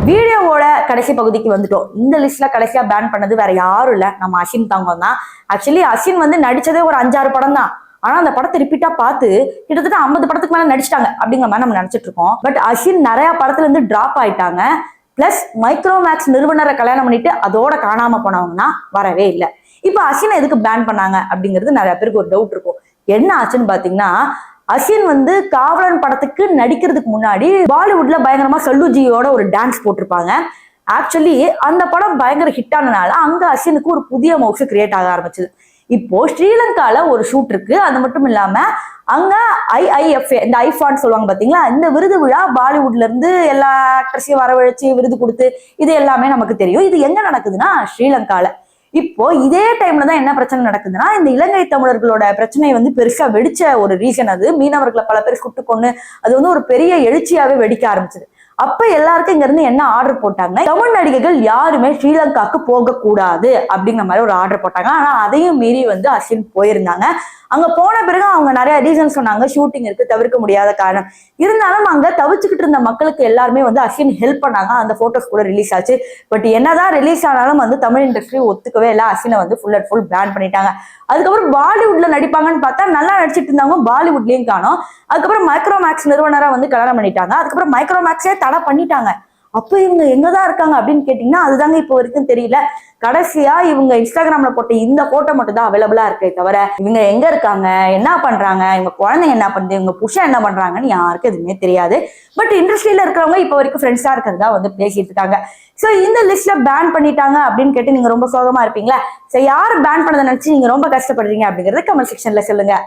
வீடியோவோட கடைசி பகுதிக்கு வந்துட்டோம். இந்த லிஸ்ட்ல கடைசியா பேன் பண்ணது வேற யாரும் இல்ல, நம்ம அசின் தங்கம் தான். ஆக்சுவலி அசின் வந்து நடிச்சதே ஒரு 5-6 படம் தான். ஆனா அந்த படத்தை ரிப்பீட்டா பார்த்து கிட்டத்தட்ட 50 படத்துக்கு மேல நடிச்சிட்டாங்க அப்படிங்கிற மாதிரி நம்ம நினைச்சிட்டு இருக்கோம். பட் அசின் நிறைய படத்துல இருந்து டிராப் ஆயிட்டாங்க. பிளஸ் மைக்ரோமேக்ஸ் நிறுவனரை கல்யாணம் பண்ணிட்டு அதோட காணாம போனவங்கன்னா வரவே இல்லை. இப்ப அசினை எதுக்கு பேன் பண்ணாங்க அப்படிங்கிறது நிறைய பேருக்கு ஒரு டவுட் இருக்கும். என்ன ஆச்சுன்னு பாத்தீங்கன்னா, அசின் வந்து காவலன் படத்துக்கு நடிக்கிறதுக்கு முன்னாடி பாலிவுட்ல பயங்கரமா சல்லுஜியோட ஒரு டான்ஸ் போட்டிருப்பாங்க. ஆக்சுவலி அந்த படம் பயங்கர ஹிட் ஆனனால அங்க அசினுக்கு ஒரு புதிய மவுசு கிரியேட் ஆக ஆரம்பிச்சது. இப்போ ஸ்ரீலங்கால ஒரு ஷூட் இருக்கு. அது மட்டும் இல்லாம அங்க IIFA, இந்த ஐஃபான் சொல்லுவாங்க பாத்தீங்களா, இந்த விருது விழா பாலிவுட்ல இருந்து எல்லா ஆக்ட்ரஸையும் வரவழைச்சு விருது கொடுத்து இது எல்லாமே நமக்கு தெரியும். இது எங்க நடக்குதுன்னா ஸ்ரீலங்கால. இப்போ இதே டைம்ல தான் என்ன பிரச்சனை நடக்குதுன்னா, இந்த இலங்கை தமிழர்களோட பிரச்சனை வந்து பெருசா வெடிச்ச ஒரு ரீசன் அது. மீனவர்களை பல பேர் சுட்டு கொண்டு அது வந்து ஒரு பெரிய எழுச்சியாவே வெடிக்க ஆரம்பிச்சது. அப்ப எல்லாருக்கும் இங்க இருந்து என்ன ஆர்டர் போட்டாங்கன்னா, தமிழ் நடிகைகள் யாருமே ஸ்ரீலங்காக்கு போக கூடாது அப்படிங்கிற மாதிரி ஒரு ஆர்டர் போட்டாங்க. ஆனா அதையும் மீறி வந்து அசின் போயிருந்தாங்க. அங்க போன பிறகு அவங்க நிறைய ரீசன் சொன்னாங்க. ஷூட்டிங் இருக்கு, தவிர்க்க முடியாத காரணம். இருந்தாலும் அங்க தவிச்சுக்கிட்டு இருந்த மக்களுக்கு எல்லாருமே வந்து அசின் ஹெல்ப் பண்ணாங்க. அந்த போட்டோஸ் கூட ரிலீஸ் ஆச்சு. பட் என்னதான் ரிலீஸ் ஆனாலும் வந்து தமிழ் இண்டஸ்ட்ரி ஒத்துக்கவே இல்லை. அசினை வந்து ஃபுல் அண்ட் ஃபுல் பேன் பண்ணிட்டாங்க. அதுக்கப்புறம் பாலிவுட்ல நடிப்பாங்கன்னு பார்த்தா நல்லா நடிச்சிட்டு இருந்தாங்க, பாலிவுட்லயும் காணோம். அதுக்கப்புறம் மைக்ரோமேக்ஸ் நிறுவனரா வந்து கல்யாணம் பண்ணிட்டாங்க. அதுக்கப்புறம் மைக்ரோமேக்ஸே தடை பண்ணிட்டாங்க. அப்ப இவங்க எங்கதான் இருக்காங்க அப்படின்னு கேட்டீங்கன்னா, அதுதாங்க இப்போ வரைக்கும் தெரியல. கடைசியா இவங்க இன்ஸ்டாகிராம்ல போட்ட இந்த போட்டோ மட்டும் தான் அவைலபிளா இருக்கே தவிர இவங்க எங்க இருக்காங்க, என்ன பண்றாங்க, இவங்க குழந்தைங்க என்ன பண்ணுது, இவங்க புருஷன் என்ன பண்றாங்கன்னு யாருக்கும் எதுவுமே தெரியாது. பட் இண்டஸ்ட்ரியில இருக்கிறவங்க இப்போ வரைக்கும் ஃப்ரெண்ட்ஸா இருக்கிறதா வந்து பேசிட்டு இருக்காங்க. சோ இந்த லிஸ்ட்ல பேன் பண்ணிட்டாங்க அப்படின்னு கேட்டு நீங்க ரொம்ப சோகமா இருப்பீங்களா? சோ யாரு பேன் பண்ணதை நினைச்சு நீங்க ரொம்ப கஷ்டப்படுறீங்க அப்படிங்கறத கமெண்ட் செக்ஷன்ல சொல்லுங்க.